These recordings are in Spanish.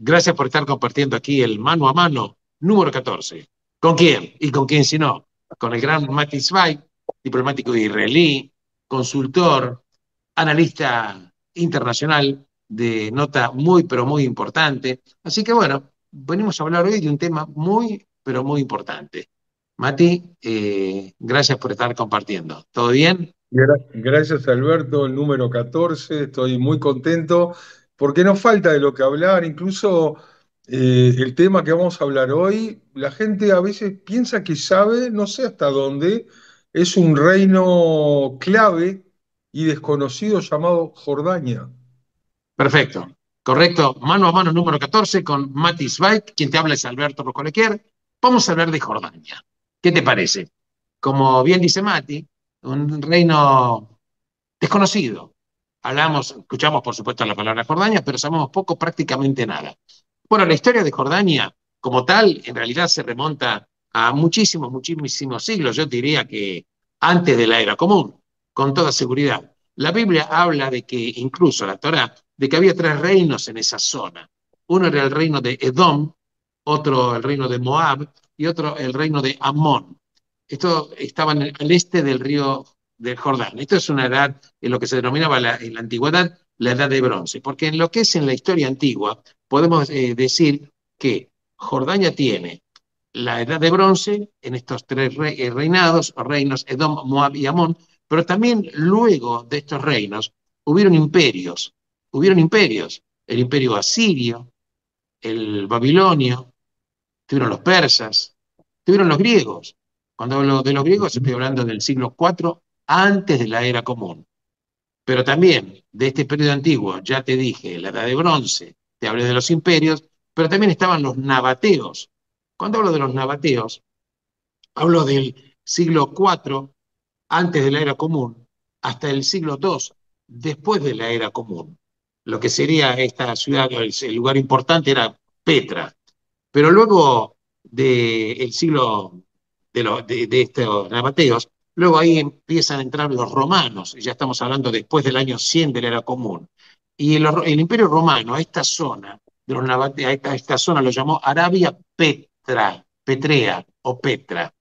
Gracias por estar compartiendo aquí el mano a mano número 14. ¿Con quién? ¿Y con quién si no? Con el gran Mati Zweig, diplomático israelí, consultor, analista internacional de nota muy, pero muy importante. Así que bueno, venimos a hablar hoy de un tema muy, pero muy importante. Mati, gracias por estar compartiendo. ¿Todo bien? Gracias Alberto, el número 14. Estoy muy contento porque no falta de lo que hablar, incluso el tema que vamos a hablar hoy, la gente a veces piensa que sabe, no sé hasta dónde, es un reino clave y desconocido llamado Jordania. Perfecto. Correcto. Mano a mano número 14 con Mati Zweig. Quien te habla es Alberto Rocolequier. Vamos a hablar de Jordania. ¿Qué te parece? Como bien dice Mati, un reino desconocido. Escuchamos por supuesto la palabra Jordania, pero sabemos poco, prácticamente nada. Bueno, la historia de Jordania como tal en realidad se remonta a muchísimos, muchísimos siglos. Yo diría que antes de la era común, con toda seguridad. La Biblia habla de que, incluso la Torá, de que había tres reinos en esa zona. Uno era el reino de Edom, otro el reino de Moab y otro el reino de Amón. Esto estaba al este del río del Jordán. Esto es una edad, en lo que se denominaba en la antigüedad, la edad de bronce, porque en lo que es en la historia antigua, podemos decir que Jordania tiene la edad de bronce en estos tres reinados, o reinos, Edom, Moab y Amón, pero también luego de estos reinos hubieron imperios, el imperio asirio, el babilonio, tuvieron los persas, tuvieron los griegos. Cuando hablo de los griegos estoy hablando del siglo IV antes de la era común. Pero también de este periodo antiguo, ya te dije, la edad de bronce, te hablé de los imperios, pero también estaban los nabateos. Cuando hablo de los nabateos, hablo del siglo IV antes de la era común hasta el siglo II después de la era común. Lo que sería esta ciudad, el lugar importante era Petra. Pero luego del siglo de estos nabateos, luego ahí empiezan a entrar los romanos, y ya estamos hablando después del año 100 de la era común. Y el Imperio Romano, a esta zona de los nabateos, a esta zona lo llamó Arabia Petrea o Petra,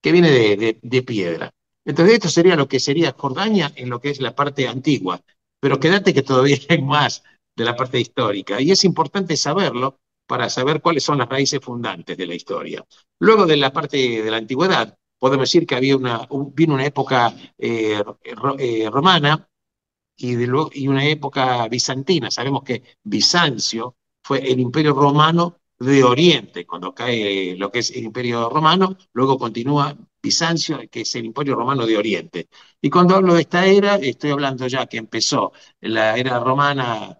que viene de piedra. Entonces esto sería lo que sería Jordania en lo que es la parte antigua, pero quédate que todavía hay más de la parte histórica, y es importante saberlo para saber cuáles son las raíces fundantes de la historia. Luego de la parte de la antigüedad, podemos decir que vino una época romana y una época bizantina. Sabemos que Bizancio fue el imperio romano de Oriente, cuando cae lo que es el imperio romano, luego continúa Bizancio, que es el imperio romano de Oriente. Y cuando hablo de esta era, estoy hablando ya que empezó la era romana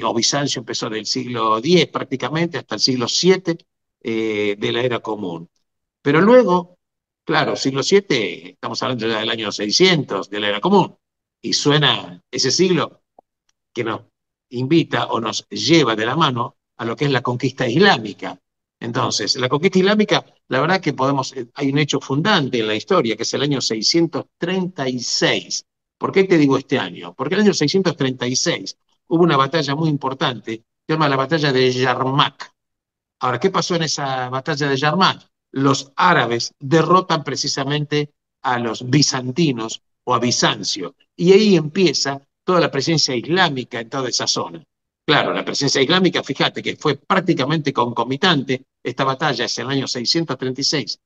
o Bizancio empezó del siglo X prácticamente hasta el siglo VII de la era común. Pero luego, claro, siglo VII, estamos hablando ya del año 600 de la era común, y suena ese siglo que nos invita o nos lleva de la mano a lo que es la conquista islámica. Entonces, la conquista islámica, la verdad que hay un hecho fundante en la historia, que es el año 636. ¿Por qué te digo este año? Porque en el año 636 hubo una batalla muy importante, se llama la batalla de Yarmak. Ahora, ¿qué pasó en esa batalla de Yarmak? Los árabes derrotan precisamente a los bizantinos o a Bizancio, y ahí empieza toda la presencia islámica en toda esa zona. Claro, la presencia islámica, fíjate que fue prácticamente concomitante, esta batalla es en el año 636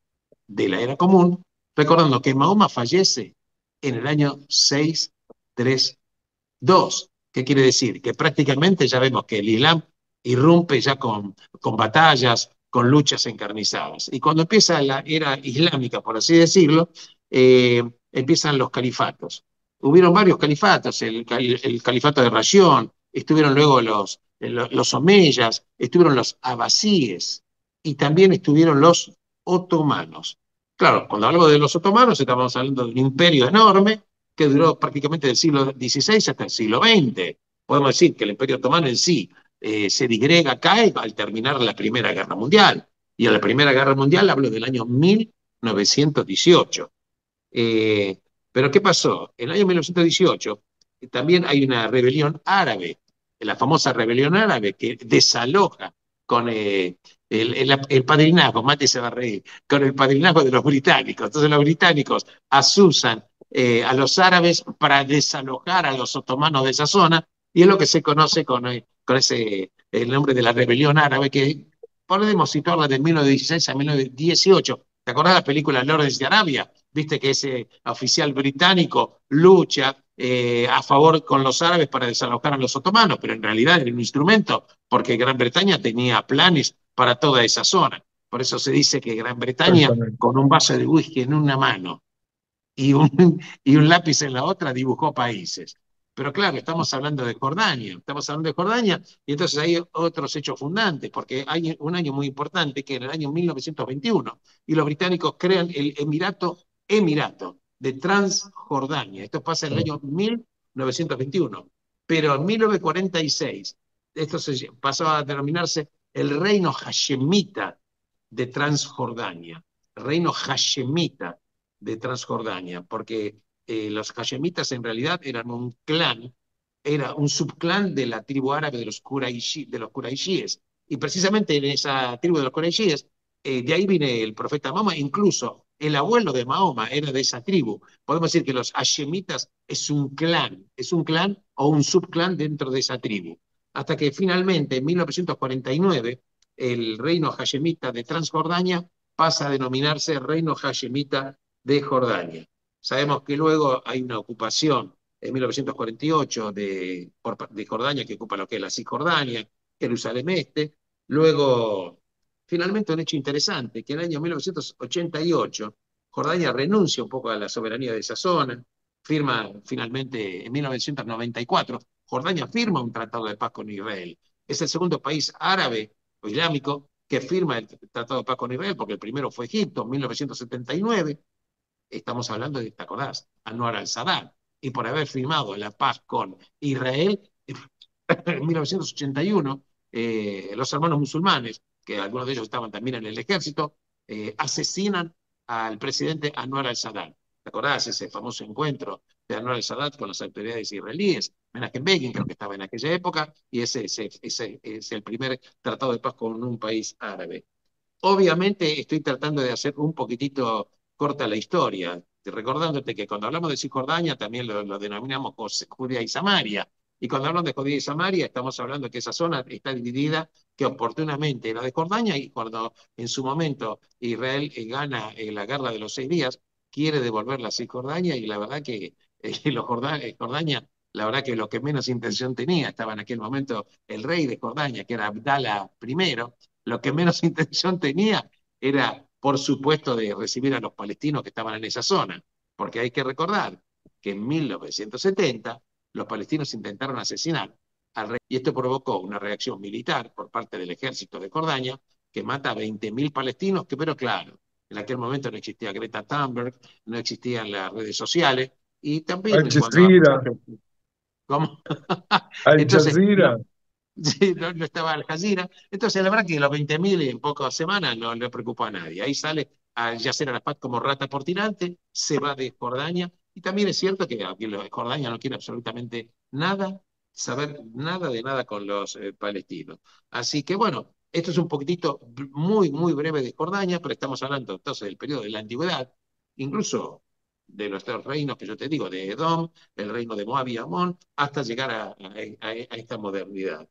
de la era común, recordando que Mahoma fallece en el año 632. ¿Qué quiere decir? Que prácticamente ya vemos que el Islam irrumpe ya con batallas, con luchas encarnizadas. Y cuando empieza la era islámica, por así decirlo, empiezan los califatos. Hubieron varios califatos, el califato de Rayón, estuvieron luego los omeyas, estuvieron los abasíes y también estuvieron los otomanos. Claro, cuando hablamos de los otomanos estamos hablando de un imperio enorme que duró prácticamente del siglo XVI hasta el siglo XX. Podemos decir que el Imperio Otomano en sí se digrega, cae al terminar la Primera Guerra Mundial. Y en la Primera Guerra Mundial hablo del año 1918. Eh, pero ¿qué pasó? En el año 1918 también hay una rebelión árabe, la famosa rebelión árabe que desaloja con el padrinazgo, Mati se va a reír, con el padrinazgo de los británicos. Entonces los británicos asusan a los árabes para desalojar a los otomanos de esa zona, y es lo que se conoce con ese, el nombre de la rebelión árabe, que podemos situarla de 1916 a 1918. ¿Te acordás de la película Lawrence de Arabia? Viste que ese oficial británico lucha a favor con los árabes para desalojar a los otomanos, pero en realidad era un instrumento porque Gran Bretaña tenía planes para toda esa zona. Por eso se dice que Gran Bretaña, Exactamente. con un vaso de whisky en una mano y un, y un lápiz en la otra, dibujó países. Pero claro, estamos hablando de Jordania, y entonces hay otros hechos fundantes, porque hay un año muy importante, que en el año 1921, y los británicos crean el Emirato de Transjordania. Esto pasa en el año 1921. Pero en 1946, esto se pasó a denominarse el Reino Hashemita de Transjordania. Reino Hashemita de Transjordania, porque los hashemitas en realidad eran un clan, era un subclan de la tribu árabe de los Quraishíes. Y precisamente en esa tribu de los Quraishíes, de ahí viene el profeta Mahoma, incluso el abuelo de Mahoma era de esa tribu. Podemos decir que los hashemitas es un clan o un subclan dentro de esa tribu. Hasta que finalmente, en 1949, el reino hashemita de Transjordania pasa a denominarse Reino Hashemita de Jordania. Sabemos que luego hay una ocupación en 1948 de Jordania, que ocupa lo que es la Cisjordania, Jerusalén Este. Luego, finalmente un hecho interesante, que en el año 1988 Jordania renuncia un poco a la soberanía de esa zona, firma finalmente en 1994, Jordania firma un tratado de paz con Israel. Es el segundo país árabe o islámico que firma el tratado de paz con Israel, porque el primero fue Egipto en 1979. Estamos hablando de, ¿te acordás? Anwar al-Sadat, y por haber firmado la paz con Israel en 1981, los hermanos musulmanes, que algunos de ellos estaban también en el ejército, asesinan al presidente Anwar al-Sadat. ¿Te acordás ese famoso encuentro de Anwar al-Sadat con las autoridades israelíes? Menachem Begin creo que estaba en aquella época, y ese es el primer tratado de paz con un país árabe. Obviamente estoy tratando de hacer un poquitito corta la historia, recordándote que cuando hablamos de Cisjordania también lo denominamos Judea y Samaria. Y cuando hablamos de Judea y Samaria estamos hablando que esa zona está dividida, que oportunamente era de Jordania, y cuando en su momento Israel gana la guerra de los 6 días, quiere devolver la Cisjordania, y la verdad que Jordania, la verdad que lo que menos intención tenía, estaba en aquel momento el rey de Jordania, que era Abdala I, lo que menos intención tenía era, por supuesto, de recibir a los palestinos que estaban en esa zona, porque hay que recordar que en 1970 los palestinos intentaron asesinar al rey, y esto provocó una reacción militar por parte del ejército de Jordania que mata a 20.000 palestinos, pero claro, en aquel momento no existía Greta Thunberg, no existían las redes sociales, y Al también cuando Jazeera, ¿cómo? Al Entonces, Jazeera. sí, no estaba Al Jazeera. Entonces, la verdad que los 20.000 en pocas semanas no le preocupó a nadie. Ahí sale a Yasser Arafat como rata por tirante, se va de Jordania. Y también es cierto que aquí Jordania no quiere absolutamente nada, saber nada de nada con los palestinos. Así que bueno, esto es un poquitito muy, muy breve de Jordania, pero estamos hablando entonces del periodo de la antigüedad, incluso de los tres reinos que yo te digo, de Edom, el reino de Moab y Amón, hasta llegar a esta modernidad.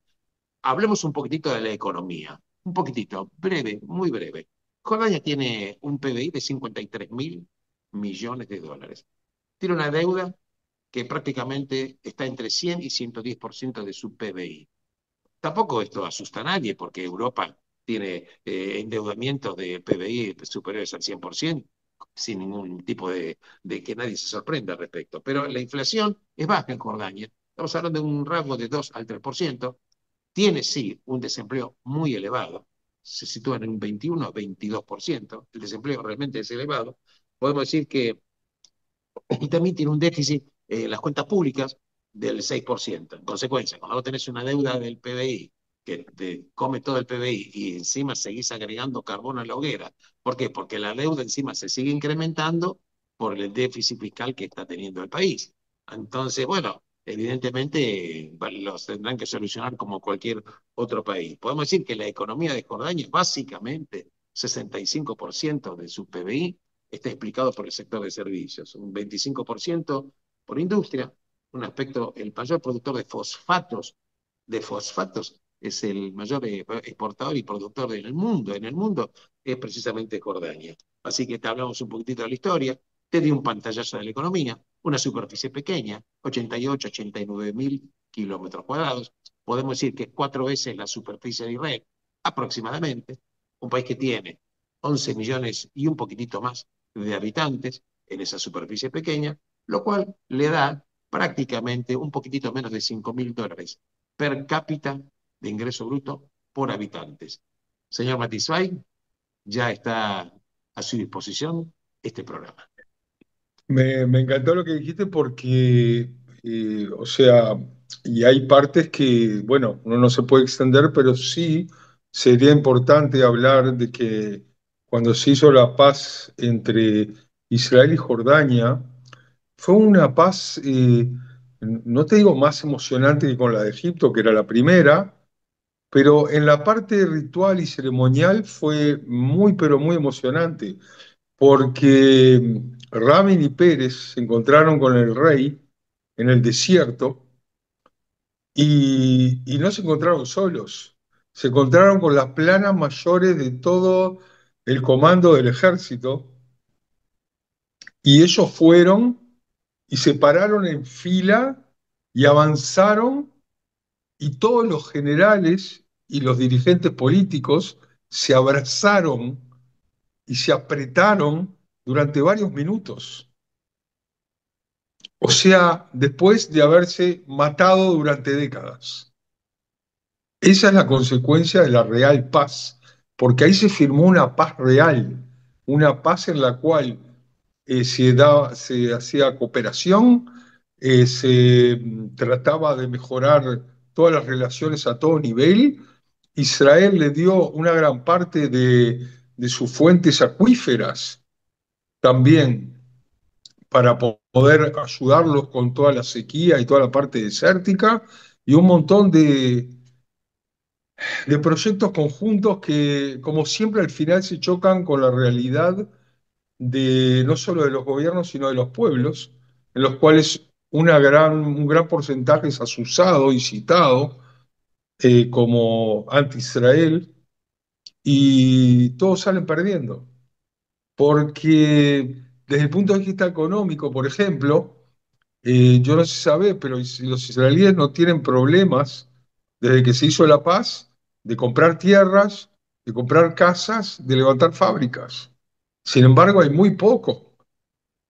Hablemos un poquitito de la economía, un poquitito, breve, muy breve. Jordania tiene un PBI de 53.000 millones de dólares. Tiene una deuda que prácticamente está entre 100 y 110% de su PBI. Tampoco esto asusta a nadie, porque Europa tiene endeudamientos de PBI superiores al 100%, sin ningún tipo de que nadie se sorprenda al respecto. Pero la inflación es baja en Jordania. Estamos hablando de un rango de 2 al 3%. Tiene sí un desempleo muy elevado, se sitúa en un 21 o 22%, el desempleo realmente es elevado. Podemos decir que y también tiene un déficit en las cuentas públicas del 6%. En consecuencia, cuando vos tenés una deuda del PBI que te come todo el PBI y encima seguís agregando carbón a la hoguera, ¿por qué? Porque la deuda encima se sigue incrementando por el déficit fiscal que está teniendo el país. Entonces, bueno, evidentemente los tendrán que solucionar como cualquier otro país. Podemos decir que la economía de Jordania, básicamente, 65% de su PBI está explicado por el sector de servicios, un 25% por industria, un aspecto, el mayor productor de fosfatos es el mayor exportador y productor del mundo, en el mundo, es precisamente Jordania. Así que te hablamos un poquitito de la historia, te di un pantallazo de la economía, una superficie pequeña, 88, 89 mil kilómetros cuadrados. Podemos decir que es 4 veces la superficie de Israel, aproximadamente. Un país que tiene 11 millones y un poquitito más de habitantes en esa superficie pequeña, lo cual le da prácticamente un poquitito menos de $5.000 per cápita de ingreso bruto por habitantes. Señor Matizvay, ya está a su disposición este programa. Me encantó lo que dijiste porque, o sea, y hay partes que, bueno, uno no se puede extender, pero sí sería importante hablar de que cuando se hizo la paz entre Israel y Jordania, fue una paz, no te digo más emocionante que con la de Egipto, que era la primera, pero en la parte ritual y ceremonial fue muy, pero muy emocionante porque Rabin y Pérez se encontraron con el rey en el desierto y no se encontraron solos, se encontraron con las planas mayores de todo el comando del ejército y ellos fueron y se pararon en fila y avanzaron y todos los generales y los dirigentes políticos se abrazaron y se apretaron durante varios minutos. O sea, después de haberse matado durante décadas. Esa es la consecuencia de la real paz, porque ahí se firmó una paz real, una paz en la cual se hacía cooperación, se trataba de mejorar todas las relaciones a todo nivel. Israel le dio una gran parte de sus fuentes acuíferas también para poder ayudarlos con toda la sequía y toda la parte desértica y un montón de proyectos conjuntos que, como siempre, al final se chocan con la realidad de no solo de los gobiernos, sino de los pueblos, en los cuales un gran porcentaje es asusado y citado como anti-Israel y todos salen perdiendo. Porque desde el punto de vista económico, por ejemplo, yo no sé si sabe, pero los israelíes no tienen problemas desde que se hizo la paz de comprar tierras, de comprar casas, de levantar fábricas. Sin embargo, hay muy poco,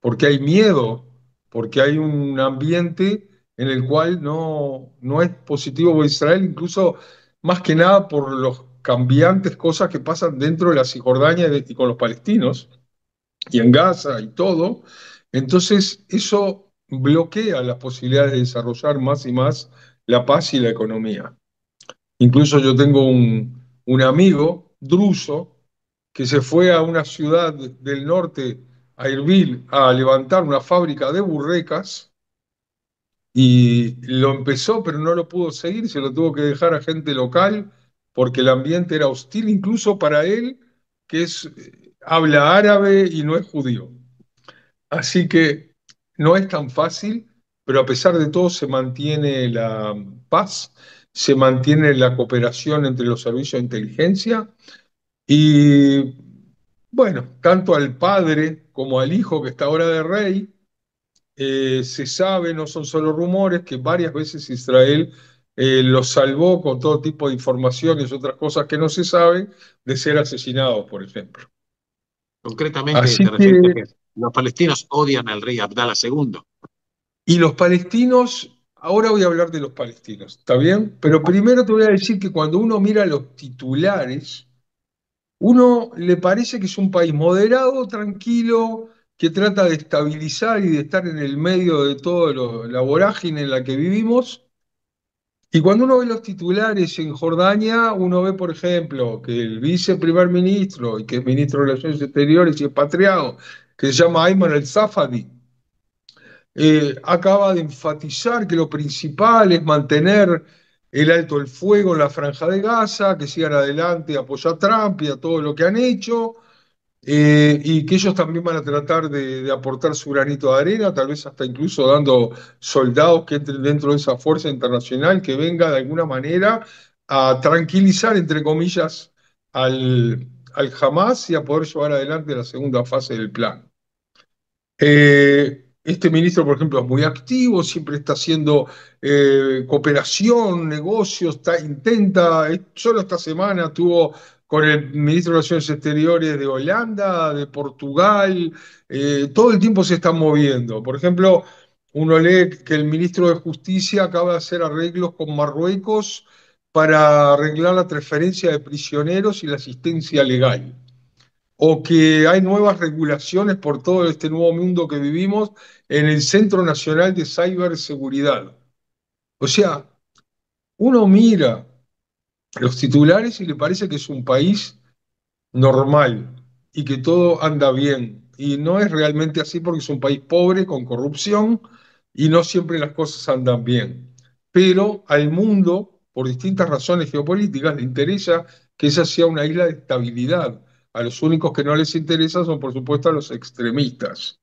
porque hay miedo, porque hay un ambiente en el cual no es positivo para Israel, incluso más que nada por los cambiantes cosas que pasan dentro de la Cisjordania y con los palestinos y en Gaza y todo. Entonces, eso bloquea las posibilidades de desarrollar más y más la paz y la economía. Incluso yo tengo un amigo druso que se fue a una ciudad del norte, a Erbil, a levantar una fábrica de burrecas y lo empezó, pero no lo pudo seguir, se lo tuvo que dejar a gente local porque el ambiente era hostil incluso para él, que habla árabe y no es judío. Así que no es tan fácil, pero a pesar de todo se mantiene la paz, se mantiene la cooperación entre los servicios de inteligencia y, bueno, tanto al padre como al hijo que está ahora de rey, se sabe, no son solo rumores, que varias veces Israel los salvó con todo tipo de informaciones y otras cosas que no se saben de ser asesinados, por ejemplo. Concretamente, Así te refieres a que que los palestinos odian al rey Abdalá II. y los palestinos, ahora voy a hablar de los palestinos, ¿está bien? Pero primero te voy a decir que cuando uno mira los titulares, uno le parece que es un país moderado, tranquilo, que trata de estabilizar y de estar en el medio de toda la vorágine en la que vivimos. Y cuando uno ve los titulares en Jordania, uno ve, por ejemplo, que el viceprimer ministro, y que es ministro de Relaciones Exteriores y expatriado, que se llama Ayman el-Safadi, acaba de enfatizar que lo principal es mantener el alto el fuego en la Franja de Gaza, que sigan adelante, apoyar a Trump y a todo lo que han hecho, y que ellos también van a tratar de aportar su granito de arena, tal vez hasta incluso dando soldados que entren dentro de esa fuerza internacional que venga de alguna manera a tranquilizar, entre comillas, al Hamas y a poder llevar adelante la segunda fase del plan. Este ministro, por ejemplo, es muy activo, siempre está haciendo cooperación, negocios, intenta, solo esta semana tuvo con el ministro de Relaciones Exteriores de Holanda, de Portugal, todo el tiempo se están moviendo. Por ejemplo, uno lee que el ministro de Justicia acaba de hacer arreglos con Marruecos para arreglar la transferencia de prisioneros y la asistencia legal, o que hay nuevas regulaciones por todo este nuevo mundo que vivimos en el Centro Nacional de Ciberseguridad. O sea, uno mira los titulares y le parece que es un país normal y que todo anda bien. Y no es realmente así porque es un país pobre, con corrupción, y no siempre las cosas andan bien. Pero al mundo, por distintas razones geopolíticas, le interesa que esa sea una isla de estabilidad. A los únicos que no les interesa son, por supuesto, a los extremistas.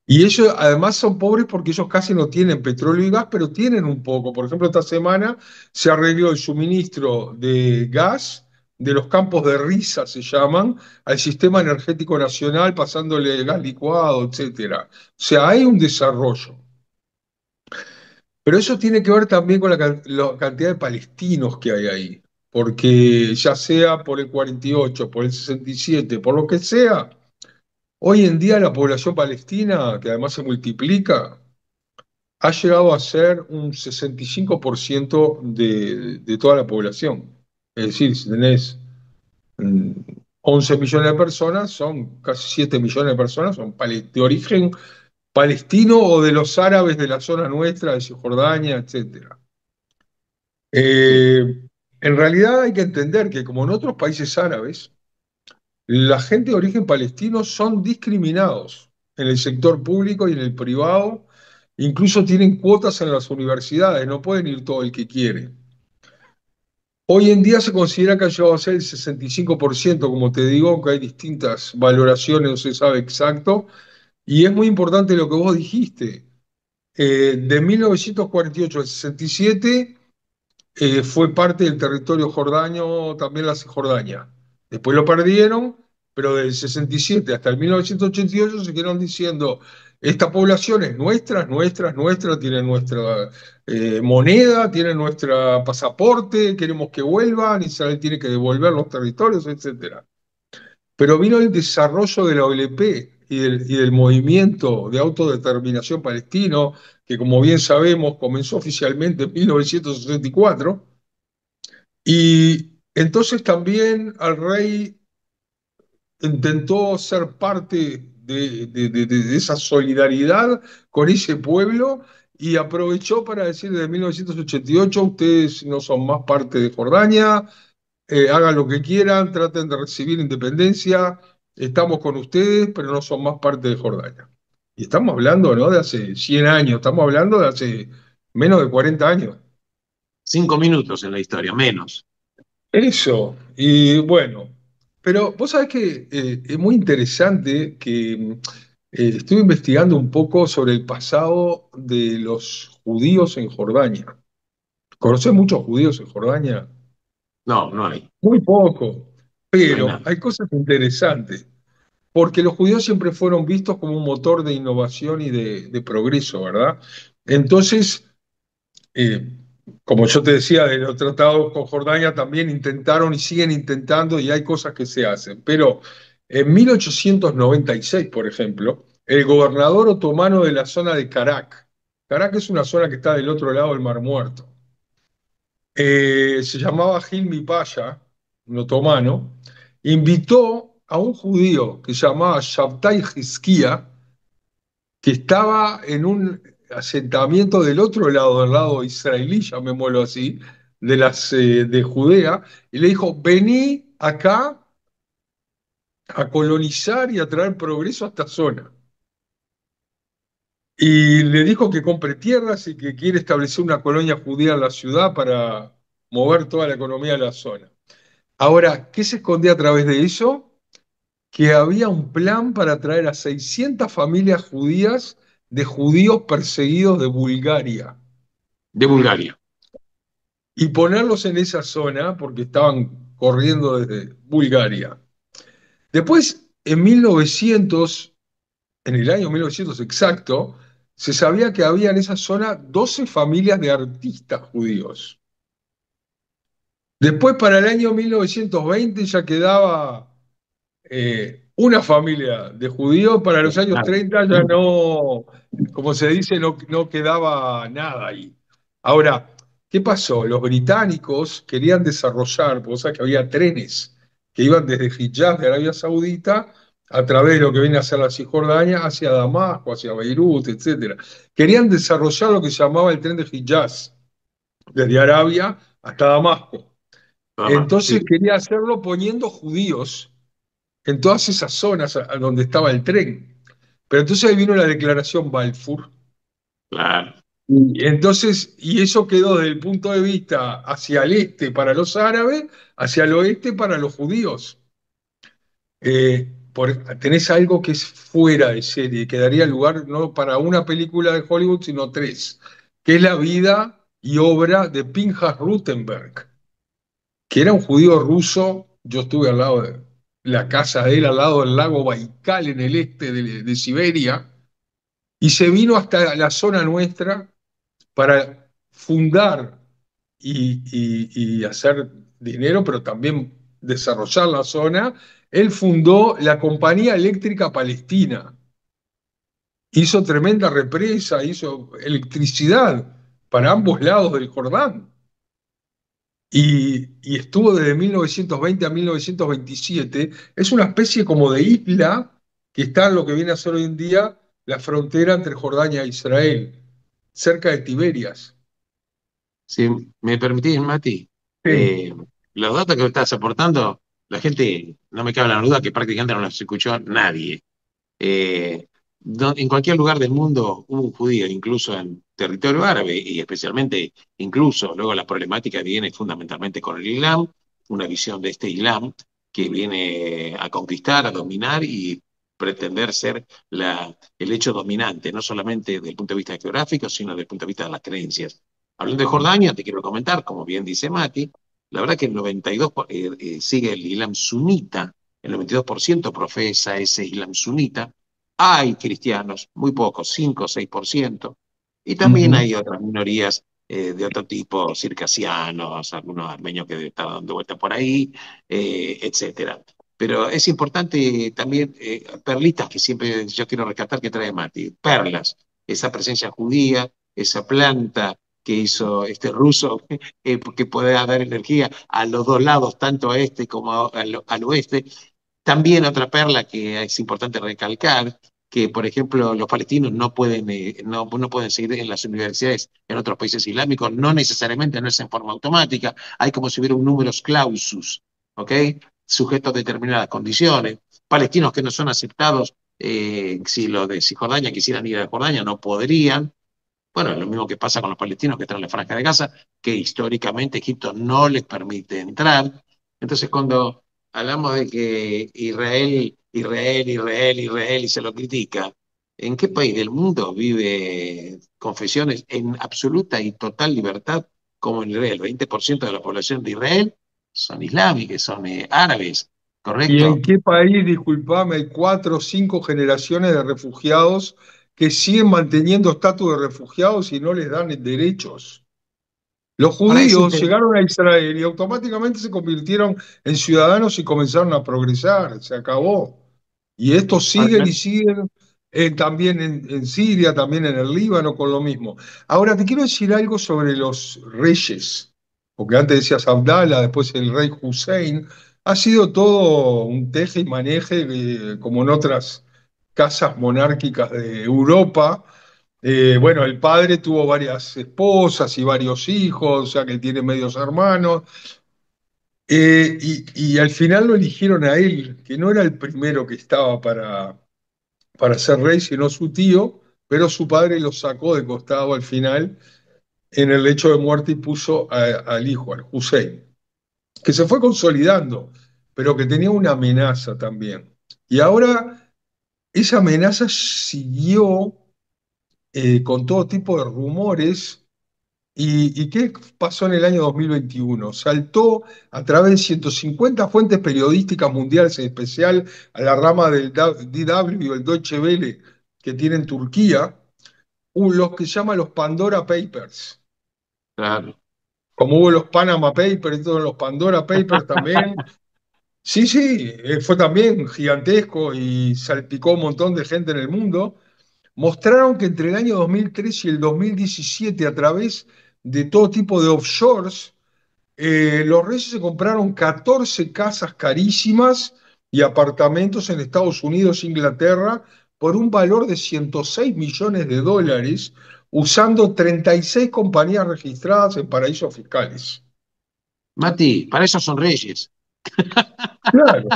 Y ellos además son pobres porque ellos casi no tienen petróleo y gas, pero tienen un poco. Por ejemplo, esta semana se arregló el suministro de gas de los campos de Risa, se llaman, al sistema energético nacional, pasándole gas licuado, etcétera. O sea, hay un desarrollo. Pero eso tiene que ver también con la cantidad de palestinos que hay ahí. Porque ya sea por el 48, por el 67, por lo que sea, hoy en día la población palestina, que además se multiplica, ha llegado a ser un 65% de toda la población. Es decir, si tenés mm, 11 millones de personas, son casi 7 millones de personas, son de origen palestino o de los árabes de la zona nuestra, de Cisjordania, etcétera. Sí. En realidad hay que entender que, como en otros países árabes, la gente de origen palestino son discriminados en el sector público y en el privado. Incluso tienen cuotas en las universidades, no pueden ir todo el que quiere. Hoy en día se considera que ha llegado a ser el 65%, como te digo, aunque hay distintas valoraciones, no se sabe exacto. Y es muy importante lo que vos dijiste. De 1948 al 67 fue parte del territorio jordano, también la Cisjordania. Después lo perdieron, pero del 67 hasta el 1988 siguieron diciendo, esta población es nuestra, es nuestra, es nuestra, tiene nuestra moneda, tiene nuestro pasaporte, queremos que vuelvan, Israel tiene que devolver los territorios, etcétera. Pero vino el desarrollo de la OLP y del movimiento de autodeterminación palestino, que como bien sabemos comenzó oficialmente en 1964, y entonces también al rey intentó ser parte de esa solidaridad con ese pueblo y aprovechó para decir desde 1988, ustedes no son más parte de Jordania, hagan lo que quieran, traten de recibir independencia, estamos con ustedes, pero no son más parte de Jordania. Y estamos hablando, ¿no?, de hace 100 años, estamos hablando de hace menos de 40 años. 5 minutos en la historia, menos. Eso, y bueno, pero vos sabés que es muy interesante que estuve investigando un poco sobre el pasado de los judíos en Jordania. ¿Conocés muchos judíos en Jordania? No, no hay. Muy poco, No hay pero nada. hay cosas interesantes, porque los judíos siempre fueron vistos como un motor de innovación y de progreso, ¿verdad? Entonces, eh, como yo te decía, de los tratados con Jordania también intentaron y siguen intentando y hay cosas que se hacen. Pero en 1896, por ejemplo, el gobernador otomano de la zona de Carak, Carak es una zona que está del otro lado del Mar Muerto, se llamaba Hilmi Pasha, un otomano, invitó a un judío que se llamaba Shabtai Hizkia, que estaba en un asentamiento del otro lado, del lado israelí, llamémoslo así, de Judea, y le dijo, vení acá a colonizar y a traer progreso a esta zona. y le dijo que compre tierras y que quiere establecer una colonia judía en la ciudad para mover toda la economía de la zona. Ahora, ¿qué se escondía a través de eso? Que había un plan para traer a 600 familias judías de judíos perseguidos de Bulgaria De Bulgaria. y ponerlos en esa zona porque estaban corriendo desde Bulgaria. Después, en el año 1900 exacto, se sabía que había en esa zona 12 familias de artistas judíos. Después, para el año 1920 ya quedaba una familia de judíos. Para los años Claro. 30 ya no, como se dice, no quedaba nada ahí. Ahora, ¿qué pasó? Los británicos querían desarrollar, porque vos sabés que había trenes que iban desde Hiyaz de Arabia Saudita a través de lo que viene a ser la Cisjordania hacia Damasco, hacia Beirut, etcétera. Querían desarrollar lo que se llamaba el tren de Hiyaz, desde Arabia hasta Damasco. Nada más. Entonces Sí, quería hacerlo poniendo judíos en todas esas zonas a donde estaba el tren. Pero entonces ahí vino la declaración Balfour. claro. Y entonces, y eso quedó desde el punto de vista hacia el este para los árabes, hacia el oeste para los judíos. Tenés algo que es fuera de serie, que daría lugar no para una película de Hollywood, sino tres, que es la vida y obra de Pinchas Rutenberg, que era un judío ruso. Yo estuve al lado de la casa de él, al lado del lago Baikal, en el este de Siberia, y se vino hasta la zona nuestra para fundar y hacer dinero, pero también desarrollar la zona. Él fundó la Compañía Eléctrica Palestina, hizo tremenda represa, hizo electricidad para ambos lados del Jordán. Y estuvo desde 1920 a 1927. Es una especie como de isla que está en lo que viene a ser hoy en día la frontera entre Jordania e Israel, cerca de Tiberias. Si me permitís, Mati, Sí. eh, los datos que me estás aportando, la gente, no me cabe la duda que prácticamente no los escuchó nadie. Eh, en cualquier lugar del mundo hubo un judío, incluso en territorio árabe, y especialmente, incluso luego la problemática viene fundamentalmente con el Islam, una visión de este Islam que viene a conquistar, a dominar y pretender ser el hecho dominante, no solamente desde el punto de vista geográfico, sino desde el punto de vista de las creencias. Hablando de Jordania, te quiero comentar, como bien dice Mati, la verdad que el 92 sigue el Islam sunita, el 92% profesa ese Islam sunita. Hay cristianos, muy pocos, 5 o 6%, y también Ujú. hay otras minorías de otro tipo, circasianos, algunos armenios que están dando vuelta por ahí, etcétera. Pero es importante también, perlitas que siempre yo quiero rescatar que trae Mati, perlas, esa presencia judía, esa planta que hizo este ruso, que puede dar energía a los dos lados, tanto a este como al oeste. También otra perla que es importante recalcar, que por ejemplo los palestinos no pueden seguir en las universidades en otros países islámicos, no necesariamente, no es en forma automática, hay como si hubiera un numerus clausus, ¿ok? Sujetos a determinadas condiciones. Palestinos que no son aceptados, si los de Cisjordania quisieran ir a Jordania, no podrían. Bueno, lo mismo que pasa con los palestinos que están en la Franja de Gaza, que históricamente Egipto no les permite entrar. Entonces, cuando hablamos de que Israel y se lo critica, ¿en qué país del mundo vive confesiones en absoluta y total libertad como en Israel? El 20% de la población de Israel son islámicos, son árabes, ¿Y en ¿correcto? qué país, disculpame, hay cuatro o cinco generaciones de refugiados que siguen manteniendo estatus de refugiados y no les dan derechos? Los Ahora es judíos interesante. llegaron a Israel y automáticamente se convirtieron en ciudadanos y comenzaron a progresar. Se acabó. Y estos siguen y siguen también en Siria, también en el Líbano, con lo mismo. Ahora, te quiero decir algo sobre los reyes, porque antes decías Abdala, después el rey Hussein. Ha sido todo un teje y maneje, como en otras casas monárquicas de Europa. Bueno, el padre tuvo varias esposas y varios hijos, o sea que tiene medios hermanos. Y al final lo eligieron a él, que no era el primero que estaba para ser rey, sino su tío, pero su padre lo sacó de costado al final en el lecho de muerte y puso al hijo, al Hussein, que se fue consolidando, pero que tenía una amenaza también. Y ahora esa amenaza siguió con todo tipo de rumores. ¿Y qué pasó en el año 2021? Saltó a través de 150 fuentes periodísticas mundiales, en especial a la rama del DW, el Deutsche Welle, que tiene en Turquía, los que llaman los Pandora Papers. Claro. Como hubo los Panama Papers y todos los Pandora Papers también. Sí, sí, fue también gigantesco y salpicó un montón de gente en el mundo. Mostraron que entre el año 2003 y el 2017, a través de todo tipo de offshores, los reyes se compraron 14 casas carísimas y apartamentos en Estados Unidos e Inglaterra por un valor de 106 millones de dólares, usando 36 compañías registradas en paraísos fiscales. Mati, para eso son reyes. Claro.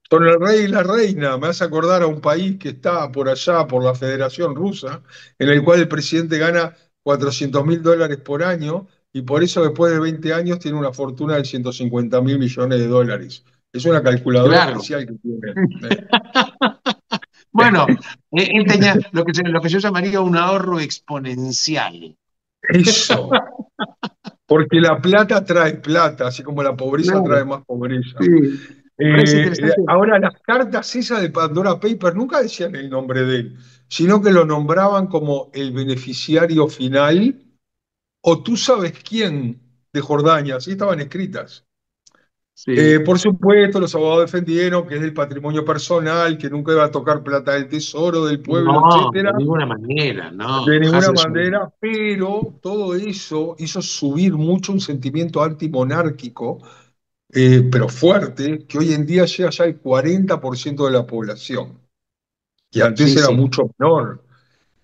Son el rey y la reina. Me hace acordar a un país que está por allá, por la Federación Rusa, en el cual el presidente gana 400.000 dólares por año y por eso después de 20 años tiene una fortuna de 150.000 millones de dólares. Es una calculadora Claro. especial que tiene. Bueno, él tenía lo que yo llamaría un ahorro exponencial. Eso, porque la plata trae plata, así como la pobreza trae Claro, más pobreza. sí. Me parece interesante. Ahora, las cartas esas de Pandora Paper nunca decían el nombre de él, sino que lo nombraban como el beneficiario final o tú sabes quién de Jordania, así estaban escritas. Sí. Por supuesto, los abogados defendieron que es del patrimonio personal, que nunca iba a tocar plata del tesoro, del pueblo, No, etcétera, de ninguna manera, no, de jamás ninguna en su vida. manera, pero todo eso hizo subir mucho un sentimiento antimonárquico, pero fuerte, que hoy en día llega ya al 40% de la población, y antes Sí, era sí, mucho menor.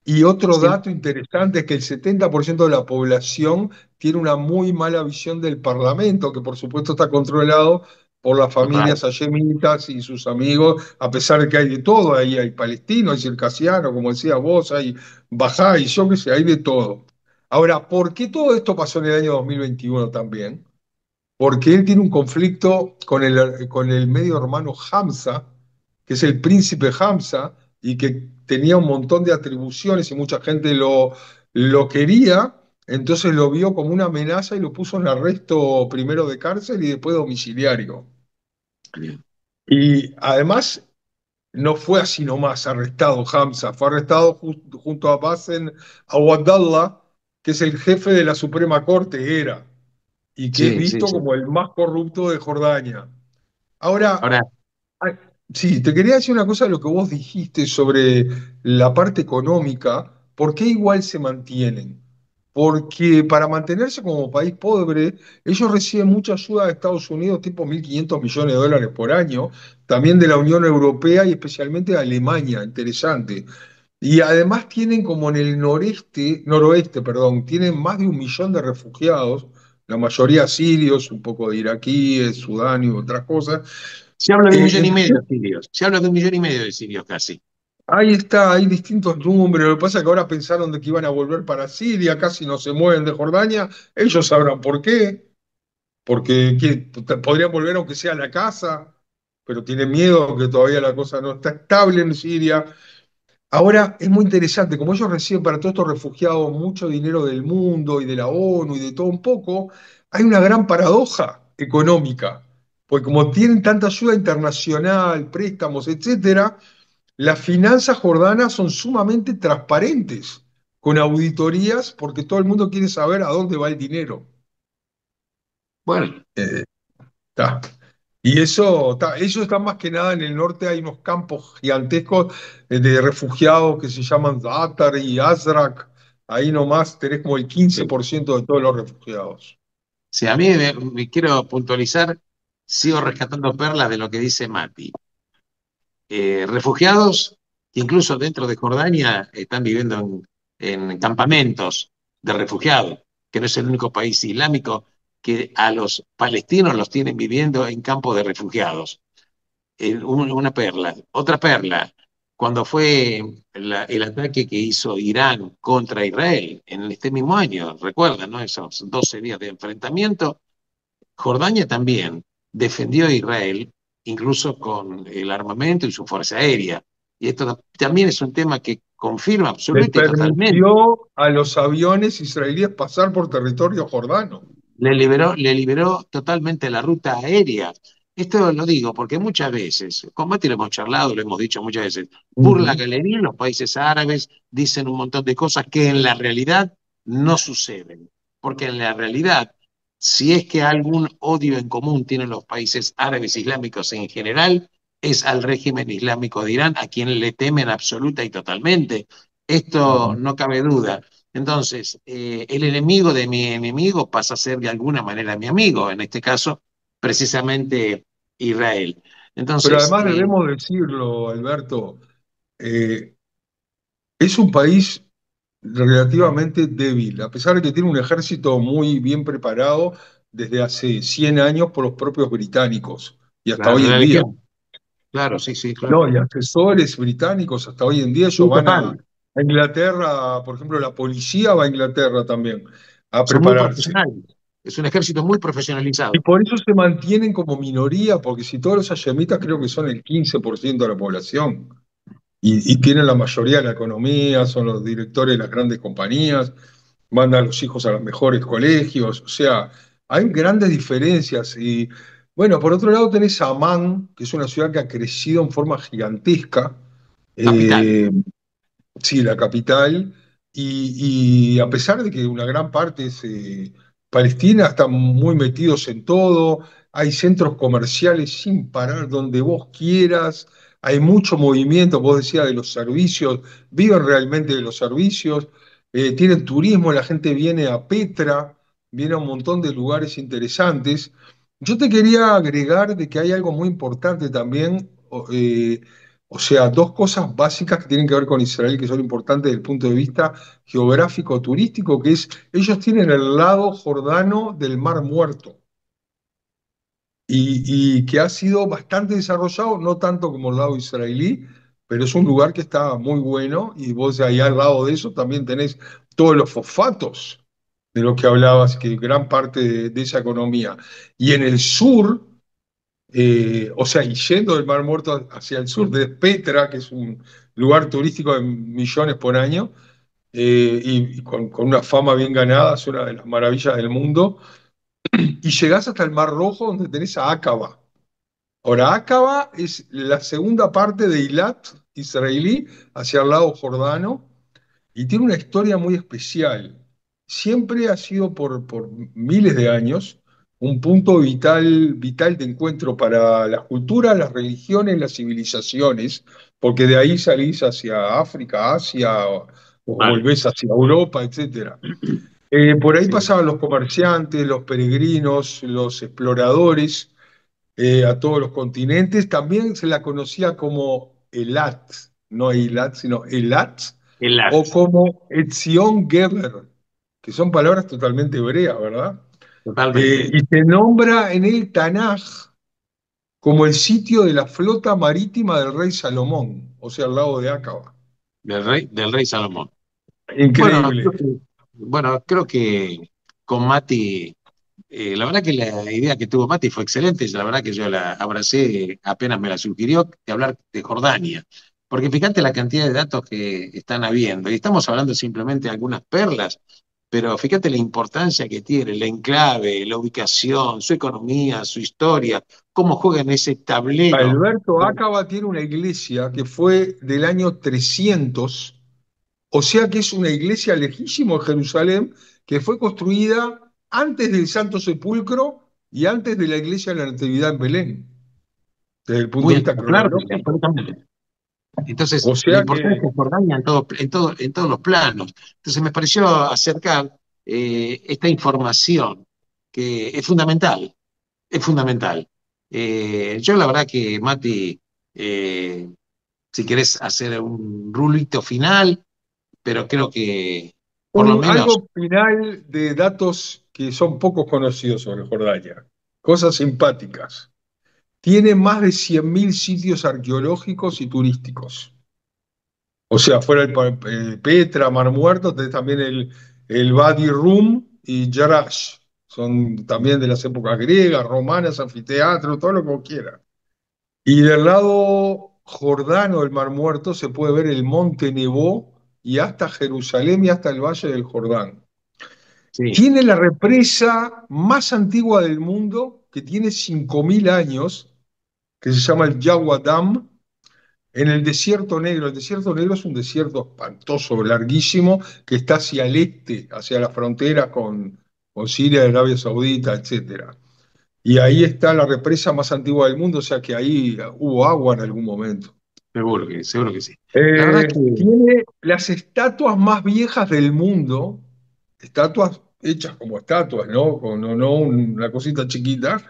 Y otro sí, dato interesante es que el 70% de la población tiene una muy mala visión del Parlamento, que por supuesto está controlado por las total. familias hashemitas y sus amigos, a pesar de que hay de todo, ahí hay palestinos, hay circasianos, como decía vos, hay bajáis, yo qué sé, hay de todo. Ahora, ¿por qué todo esto pasó en el año 2021 también? Porque él tiene un conflicto con el medio hermano Hamza, que es el príncipe Hamza, y que tenía un montón de atribuciones y mucha gente lo quería, entonces lo vio como una amenaza y lo puso en arresto primero de cárcel y después domiciliario. Bien. Y además no fue así nomás arrestado Hamza, fue arrestado junto a Basen Awadallah, que es el jefe de la Suprema Corte, era y que es Sí, sí, visto sí. como el más corrupto de Jordania. Ahora, Ahora, ay, sí, te quería decir una cosa de lo que vos dijiste sobre la parte económica. ¿Por qué igual se mantienen? Porque para mantenerse como país pobre, ellos reciben mucha ayuda de Estados Unidos, tipo 1.500 millones de dólares por año, también de la Unión Europea y especialmente de Alemania, interesante. Y además tienen como en el noroeste, perdón, tienen más de 1 millón de refugiados, la mayoría sirios, un poco de iraquíes, Sudán y otras cosas. se habla de un millón y Entonces, medio de sirios. Se habla de un millón y medio de sirios casi. ahí está, hay distintos números. Lo que pasa es que ahora pensaron de que iban a volver para Siria, casi no se mueven de Jordania. Ellos sabrán por qué, porque podrían volver aunque sea a la casa, pero tienen miedo que todavía la cosa no está estable en Siria. Ahora es muy interesante, como ellos reciben para todos estos refugiados mucho dinero del mundo y de la ONU y de todo un poco, hay una gran paradoja económica, porque como tienen tanta ayuda internacional, préstamos, etcétera, las finanzas jordanas son sumamente transparentes, con auditorías, porque todo el mundo quiere saber a dónde va el dinero. Bueno, Eh, ta. Y ellos están más que nada en el norte, hay unos campos gigantescos de refugiados que se llaman Zaatar y Azraq. Ahí nomás tenés como el sí. 15% de todos los refugiados. Si a mí me quiero puntualizar, sigo rescatando perlas de lo que dice Mati. Refugiados que incluso dentro de Jordania están viviendo en campamentos de refugiados, que no es el único país islámico que a los palestinos los tienen viviendo en campos de refugiados. Una perla. Otra perla. cuando fue el ataque que hizo Irán contra Israel en este mismo año, recuerdan, ¿no? Esos 12 días de enfrentamiento, Jordania también defendió a Israel, incluso con el armamento y su fuerza aérea. Y esto también es un tema que confirma Le absoluta y totalmente. permitió a los aviones israelíes pasar por territorio jordano. Le liberó totalmente la ruta aérea. Esto lo digo porque muchas veces, con Mati lo hemos charlado, lo hemos dicho muchas veces, por la Ujú. galería los países árabes dicen un montón de cosas que en la realidad no suceden. Porque en la realidad, si es que algún odio en común tienen los países árabes islámicos en general, es al régimen islámico de Irán, a quien le temen absoluta y totalmente. Esto Ujú. no cabe duda. Entonces, el enemigo de mi enemigo pasa a ser de alguna manera mi amigo, en este caso, precisamente Israel. Pero Entonces, además debemos decirlo, Alberto, eh, es un país relativamente débil, a pesar de que tiene un ejército muy bien preparado desde hace 100 años por los propios británicos y hasta la hoy en día. religión, claro, sí, sí, No, claro. y asesores británicos hasta hoy en día, ellos Sí, van total. a Inglaterra, por ejemplo, la policía va a Inglaterra también a Son muy prepararse. profesionales. Es un ejército muy Y profesionalizado. por eso se mantienen como minoría, porque si todos los hayamitas creo que son el 15% de la población. Y tienen la mayoría de la economía, son los directores de las grandes compañías, mandan a los hijos a los mejores colegios, o sea, hay grandes diferencias. Y bueno, por otro lado tenés Amán, que es una ciudad que ha crecido en forma gigantesca, Capital. eh, sí, la capital, y a pesar de que una gran parte es Palestina, están muy metidos en todo, hay centros comerciales sin parar donde vos quieras, hay mucho movimiento, vos decías de los servicios, viven realmente de los servicios, tienen turismo, la gente viene a Petra, viene a un montón de lugares interesantes. Yo te quería agregar de que hay algo muy importante también, o sea, dos cosas básicas que tienen que ver con Israel que son importantes desde el punto de vista geográfico turístico, que es, ellos tienen el lado jordano del Mar Muerto y que ha sido bastante desarrollado, no tanto como el lado israelí, pero es un lugar que está muy bueno y vos ahí al lado de eso también tenés todos los fosfatos de los que hablabas, que gran parte de esa economía. Y en el sur o sea, y yendo del Mar Muerto hacia el sur de Petra, que es un lugar turístico de millones por año, y con una fama bien ganada, es una de las maravillas del mundo, y llegás hasta el Mar Rojo donde tenés a Aqaba. Ahora, Aqaba es la segunda parte de Eilat israelí hacia el lado jordano, y tiene una historia muy especial. Siempre ha sido por miles de años un punto vital, vital de encuentro para las culturas, las religiones, las civilizaciones, porque de ahí salís hacia África, Asia, o Total. volvés hacia Europa, etcétera. Por ahí Sí, pasaban los comerciantes, los peregrinos, los exploradores a todos los continentes. También se la conocía como Elat, no Eilat, sino Elat, el o arte, como Etzion Geber, que son palabras totalmente hebreas, ¿verdad? totalmente. Y se nombra en el Tanaj como el sitio de la flota marítima del rey Salomón, o sea, al lado de Acaba. Del rey Salomón. Bueno, Increíble. creo que con Mati, la verdad que la idea que tuvo Mati fue excelente, la verdad que yo la abracé apenas me la sugirió, de hablar de Jordania, porque fíjate la cantidad de datos que están habiendo, y estamos hablando simplemente de algunas perlas, pero fíjate la importancia que tiene, el enclave, la ubicación, su economía, su historia, cómo juega en ese tablero. Alberto Acaba tiene una iglesia que fue del año 300, o sea que es una iglesia lejísimo de Jerusalén, que fue construida antes del Santo Sepulcro y antes de la iglesia de la Natividad en Belén, desde el punto Muy de vista claro, cronológico. absolutamente. O Entonces, la sea importancia que de Jordania en todos los planos. Entonces, me pareció acercar esta información que es fundamental, es fundamental. Yo la verdad que, Mati, eh, si querés hacer un rulito final, pero creo que por lo menos, algo final de datos que son pocos conocidos sobre Jordania. Cosas simpáticas. Tiene más de 100.000 sitios arqueológicos y turísticos. O sea, fuera Petra, Mar Muerto, tenés también el Wadi Rum y Jerash. Son también de las épocas griegas, romanas, anfiteatro, todo lo que vos quieras. Y del lado jordano del Mar Muerto se puede ver el monte Nebo y hasta Jerusalén y hasta el Valle del Jordán. Sí, Tiene la represa más antigua del mundo, que tiene 5.000 años, que se llama el Yahweh Dam, en el Desierto Negro. El Desierto Negro es un desierto espantoso, larguísimo, que está hacia el este, hacia la frontera con Siria, Arabia Saudita, etcétera. Y ahí está la represa más antigua del mundo, o sea que ahí hubo agua en algún momento. seguro que sí. La verdad que, Tiene las estatuas más viejas del mundo, estatuas hechas como estatuas, ¿no? No una cosita chiquita,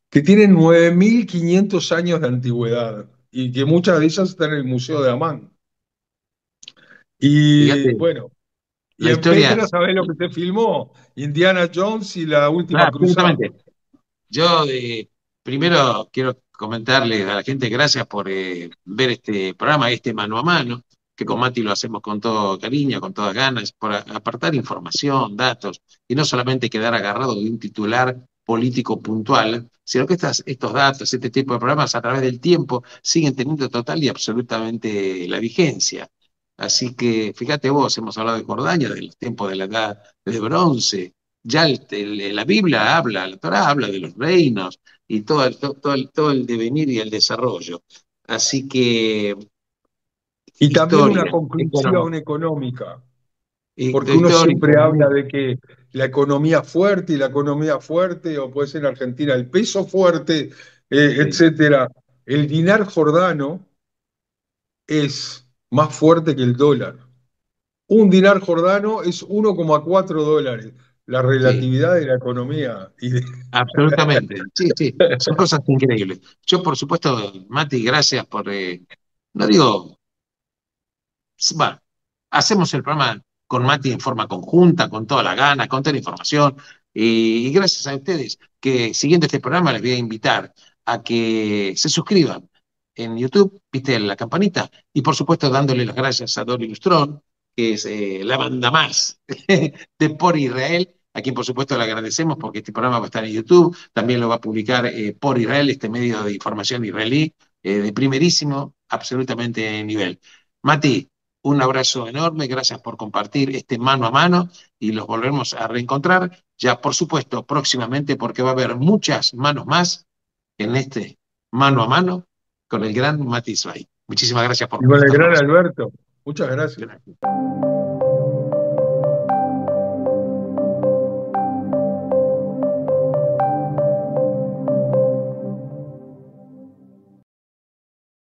que tienen 9.500 años de antigüedad y que muchas de ellas están en el Museo de Amán. Y fíjate, bueno, y la en historia, Petra, ¿sabés lo que se filmó? Indiana Jones y la última claro, cruzada. absolutamente. Yo primero quiero comentarle a la gente gracias por ver este programa, este mano a mano, que con Mati lo hacemos con todo cariño, con todas ganas, por apartar información, datos, y no solamente quedar agarrado de un titular político puntual, sino que estos datos, este tipo de programas a través del tiempo siguen teniendo total y absolutamente la vigencia. Así que fíjate vos, hemos hablado de Jordania, del tiempo de la edad de bronce, ya la Biblia habla, la Torá habla de los reinos y todo el devenir y el desarrollo. Así que Y también una historia, conclusión económica, porque uno historia, siempre habla economía, de que la economía fuerte y la economía fuerte, o puede ser en Argentina el peso fuerte, sí, etcétera. El dinar jordano es más fuerte que el dólar. Un dinar jordano es 1,4 dólares. La sí, relatividad de la economía. absolutamente. Sí, sí, son cosas increíbles. Yo, por supuesto, Mati, gracias por, no digo, bueno, hacemos el programa con Mati en forma conjunta, con toda la gana, con toda la información. Y gracias a ustedes, que siguiendo este programa les voy a invitar a que se suscriban en YouTube, viste la campanita, y por supuesto dándole las gracias a Dori Lustrón, que es la banda más de Por Israel, a quien por supuesto le agradecemos porque este programa va a estar en YouTube, también lo va a publicar Por Israel, este medio de información israelí, de primerísimo, absolutamente nivel. Mati, un abrazo enorme, gracias por compartir este mano a mano y los volvemos a reencontrar ya, por supuesto, próximamente porque va a haber muchas manos más en este mano a mano con el gran Mati Zweig. Muchísimas gracias por Y con el estar con gran nosotros. Alberto. Muchas gracias. Gracias.